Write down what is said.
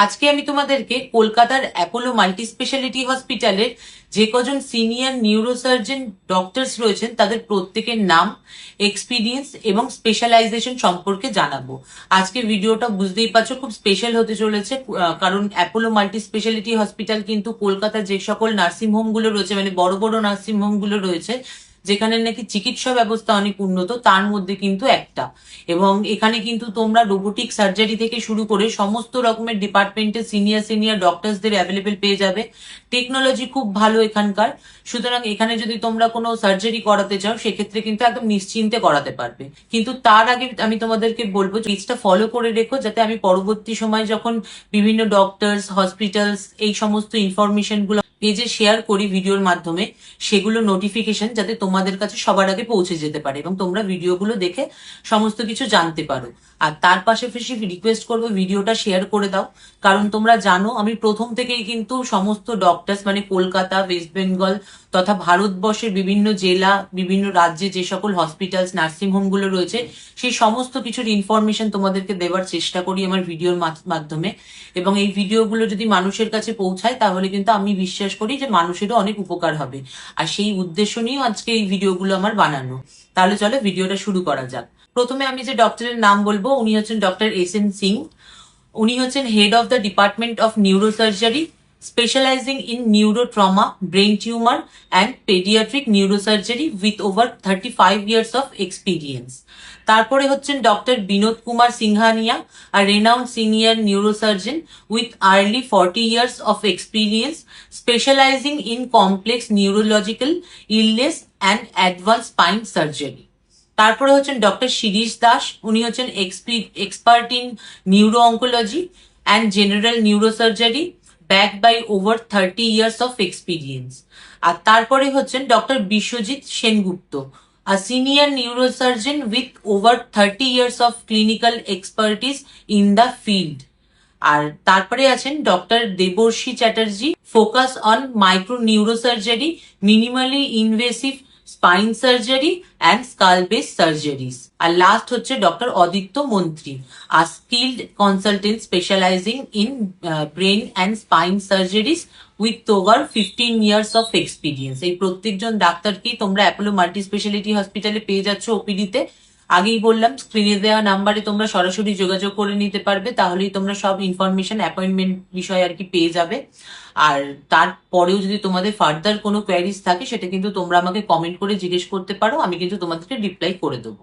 আজকে আমি তোমাদেরকে কলকাতার অ্যাপোলো মাল্টি স্পেশালিটি হসপিটালের যে কজন সিনিয়র নিউরোসার্জন ডক্টরস রয়েছেন তাদের প্রত্যেকের নাম, এক্সপিরিয়েন্স এবং স্পেশালাইজেশন সম্পর্কে জানাবো। আজকে ভিডিওটা বুঝতেই পারছো খুব স্পেশাল হতে চলেছে, কারণ অ্যাপোলো মাল্টি স্পেশালিটি হসপিটাল কিন্তু কলকাতার যে সকল নার্সিং হোমগুলো রয়েছে, মানে বড় বড় নার্সিং হোমগুলো রয়েছে যেখানে নাকি চিকিৎসা ব্যবস্থা অনেক উন্নত, তার মধ্যে কিন্তু একটা। এবং এখানে কিন্তু তোমরা রোবোটিক সার্জারি থেকে শুরু করে সমস্ত রকমের ডিপার্টমেন্টের সিনিয়র সিনিয়র ডক্টরসদের অ্যাভেলেবেল পেয়ে যাবে। টেকনোলজি খুব ভালো এখানকার। সুতরাং এখানে যদি তোমরা কোনো সার্জারি করাতে চাও সেক্ষেত্রে কিন্তু একদম নিশ্চিন্তে করাতে পারবে। কিন্তু তার আগে আমি তোমাদেরকে বলবো পেজটা ফলো করে রেখো, যাতে আমি পরবর্তী সময় যখন বিভিন্ন ডক্টরস, হসপিটালস এই সমস্ত ইনফরমেশন গুলো পেজে শেয়ার করি ভিডিওর মাধ্যমে, সেগুলো নোটিফিকেশন যাতে তোমাদের কাছে সবার আগে পৌঁছে যেতে পারে এবং তোমরা ভিডিওগুলো দেখে সমস্ত কিছু জানতে পারো। আর তার পাশাপাশি রিকোয়েস্ট করবো ভিডিওটা শেয়ার করে দাও, কারণ তোমরা জানো আমি প্রথম থেকেই কিন্তু সমস্ত ডক্টরস, মানে কলকাতা, ওয়েস্ট বেঙ্গল তথা ভারতবর্ষের বিভিন্ন জেলা, বিভিন্ন রাজ্যে যে সকল হসপিটালস, নার্সিং হোমগুলো রয়েছে সেই সমস্ত কিছুর ইনফরমেশন তোমাদেরকে দেওয়ার চেষ্টা করি আমার ভিডিওর মাধ্যমে। এবং এই ভিডিওগুলো যদি মানুষের কাছে পৌঁছায় তাহলে কিন্তু আমি বিশ্বাস করি যে মানুষেরও অনেক উপকার হবে। আর সেই উদ্দেশ্য নিয়েও আজকে এই ভিডিওগুলো আমার বানানো। তাহলে চলো ভিডিওটা শুরু করা যাক। প্রথমে আমি যে ডক্টরের নাম বলবো উনি হচ্ছেন ডক্টর এস.এন. সিং। উনি হচ্ছেন head of the department of neurosurgery, specialising in neurotrauma, brain tumour and paediatric neurosurgery with over 35 years of experience. তারপরে হচ্ছেন doctor Binod Kumar Singhania, a renowned senior neurosurgeon with early 40 years of experience, specializing in complex neurological illness and advanced spine surgery. তারপরে হচ্ছেন doctor শিরিষ Das. উনি হচ্ছেন expert in neuro oncology and general neurosurgery, backed by over 30 years of experience. আর তারপরে হচ্ছেন doctor Biswajit Sengupta, a senior neurosurgeon with over 30 years of clinical expertise in the field. আর তারপরে আছেন doctor Debarshi Chatterjee, focus on micro neurosurgery, minimally invasive spine surgery and skull base surgeries. আর last হচ্ছে doctor Aditya Mantri, a skilled consultant specialising in brain and spine surgeries with over 15 years of experience. এই প্রত্যেকজন ডাক্তারকেই তোমরা Apollo multi speciality হসপিটালে পেয়ে যাচ্ছ ওপিডিতে। আগেই বললাম স্ক্রিনে দেওয়া নাম্বারে তোমরা সরাসরি যোগাযোগ করে নিতে পারবে, তাহলেই তোমরা সব ইনফরমেশন অ্যাপয়েন্টমেন্ট বিষয়ে আর কি পেয়ে যাবে। আর তারপরেও যদি তোমাদের ফার্দার কোনো কোয়ারিজ থাকে সেটা কিন্তু তোমরা আমাকে কমেন্ট করে জিজ্ঞেস করতে পারো, আমি কিন্তু তোমাদেরকে রিপ্লাই করে দেবো।